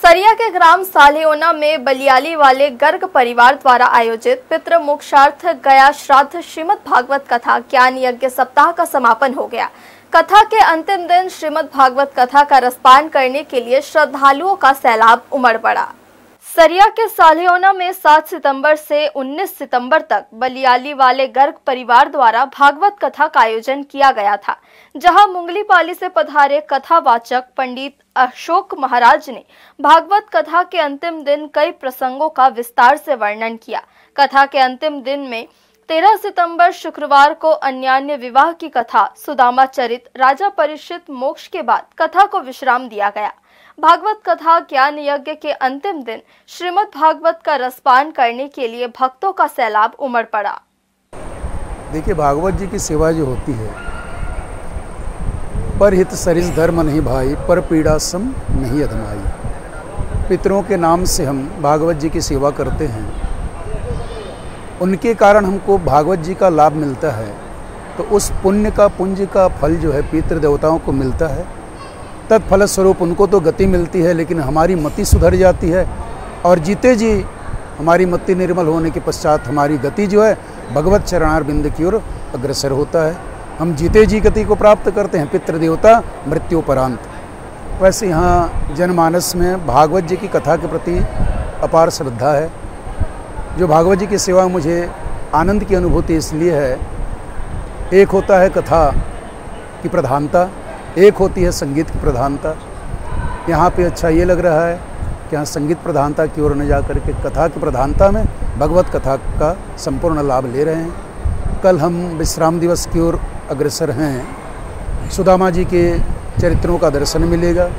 सरिया के ग्राम सालेओना में बलियाली वाले गर्ग परिवार द्वारा आयोजित पितृ मोक्षार्थ गया श्राद्ध श्रीमद् भागवत कथा ज्ञान यज्ञ सप्ताह का समापन हो गया। कथा के अंतिम दिन श्रीमद् भागवत कथा का रसपान करने के लिए श्रद्धालुओं का सैलाब उमड़ पड़ा। सरिया के सालेओना में 7 सितंबर से 19 सितंबर तक बलियाली वाले गर्ग परिवार द्वारा भागवत कथा का आयोजन किया गया था, जहां मुंगलीपाली से पधारे कथावाचक पंडित अशोक महाराज ने भागवत कथा के अंतिम दिन कई प्रसंगों का विस्तार से वर्णन किया। कथा के अंतिम दिन में 13 सितंबर शुक्रवार को अन्यान्य विवाह की कथा सुदामा चरित राजा परीक्षित मोक्ष के बाद कथा को विश्राम दिया गया। भागवत कथा ज्ञान यज्ञ के अंतिम दिन श्रीमद् भागवत का रसपान करने के लिए भक्तों का सैलाब उमड़ पड़ा। देखिए, भागवत जी की सेवा जो होती है, पर हित सरिस धर्म नहीं भाई, पर पीड़ा सम नहीं अधमाई। पितरों के नाम से हम भागवत जी की सेवा करते हैं, उनके कारण हमको भागवत जी का लाभ मिलता है, तो उस पुण्य का फल जो है पितृ देवताओं को मिलता है। तत्फल स्वरूप उनको तो गति मिलती है, लेकिन हमारी मति सुधर जाती है और जीते जी हमारी मति निर्मल होने के पश्चात हमारी गति जो है भगवत चरणारविंद की ओर अग्रसर होता है। हम जीते जी गति को प्राप्त करते हैं, पितृदेवता मृत्युपरांत। वैसे यहाँ जनमानस में भागवत जी की कथा के प्रति अपार श्रद्धा है। जो भागवत जी की सेवा मुझे आनंद की अनुभूति इसलिए है, एक होता है कथा की प्रधानता, एक होती है संगीत की प्रधानता। यहाँ पे अच्छा ये लग रहा है कि यहाँ संगीत प्रधानता की ओर न जा करके कथा की प्रधानता में भगवत कथा का संपूर्ण लाभ ले रहे हैं। कल हम विश्राम दिवस की ओर अग्रसर हैं। सुदामा जी के चरित्रों का दर्शन मिलेगा,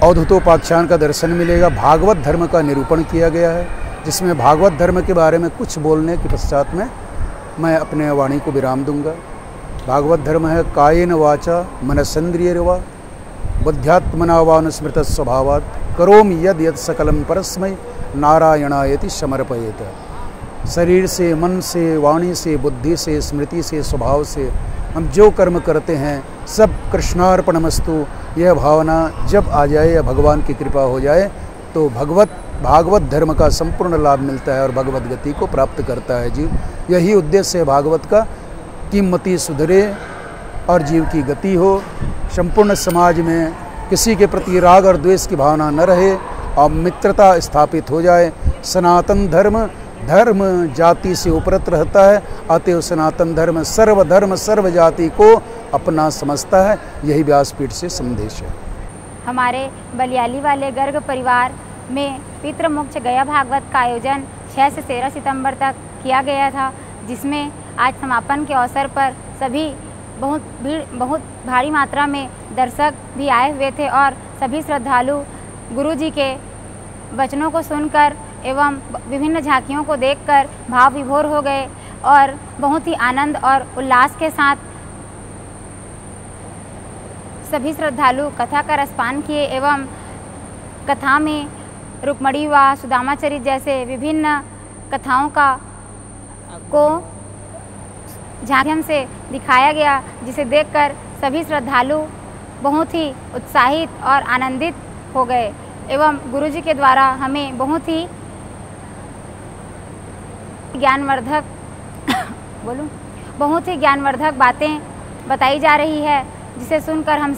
अवधूतोपाख्यान का दर्शन मिलेगा। भागवत धर्म का निरूपण किया गया है, जिसमें भागवत धर्म के बारे में कुछ बोलने के पश्चात में मैं अपने वाणी को विराम दूंगा। भागवत धर्म है कायेन वाचा मनसेन्द्रियर्वा बुद्ध्यात्मना वानुस्मृत स्वभावात् करोमि यद यद सकलम परस्मै नारायणायति समर्पयेत। शरीर से, मन से, वाणी से, बुद्धि से, स्मृति से, स्वभाव से हम जो कर्म करते हैं सब कृष्णार्पणमस्तु। यह भावना जब आ जाए या भगवान की कृपा हो जाए तो भागवत धर्म का संपूर्ण लाभ मिलता है और भगवत गति को प्राप्त करता है जीव। यही उद्देश्य है भागवत का कि मति सुधरे और जीव की गति हो, संपूर्ण समाज में किसी के प्रति राग और द्वेष की भावना न रहे और मित्रता स्थापित हो जाए। सनातन धर्म जाति से उपरत रहता है, अतएव सनातन धर्म सर्व जाति को अपना समझता है। यही व्यासपीठ से संदेश है। हमारे बलियाली वाले गर्ग परिवार में पितृ मोक्ष गया भागवत का आयोजन 6 से 13 सितंबर तक किया गया था, जिसमें आज समापन के अवसर पर सभी बहुत भारी मात्रा में दर्शक भी आए हुए थे और सभी श्रद्धालु गुरु जी के वचनों को सुनकर एवं विभिन्न झांकियों को देखकर भाव विभोर हो गए और बहुत ही आनंद और उल्लास के साथ सभी श्रद्धालु कथा का रसपान किए एवं कथा में रुक्मणी व सुदामा चरित जैसे विभिन्न कथाओं को झांकियों से दिखाया गया, जिसे देखकर सभी श्रद्धालु बहुत ही उत्साहित और आनंदित हो गए एवं गुरुजी के द्वारा हमें बहुत ही ज्ञानवर्धक बातें बताई जा रही है, जिसे सुनकर हम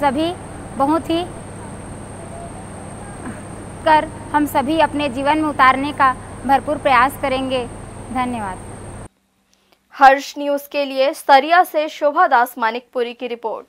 सभी अपने जीवन में उतारने का भरपूर प्रयास करेंगे। धन्यवाद। हर्ष न्यूज़ के लिए सरिया से शोभा दास मानिकपुरी की रिपोर्ट।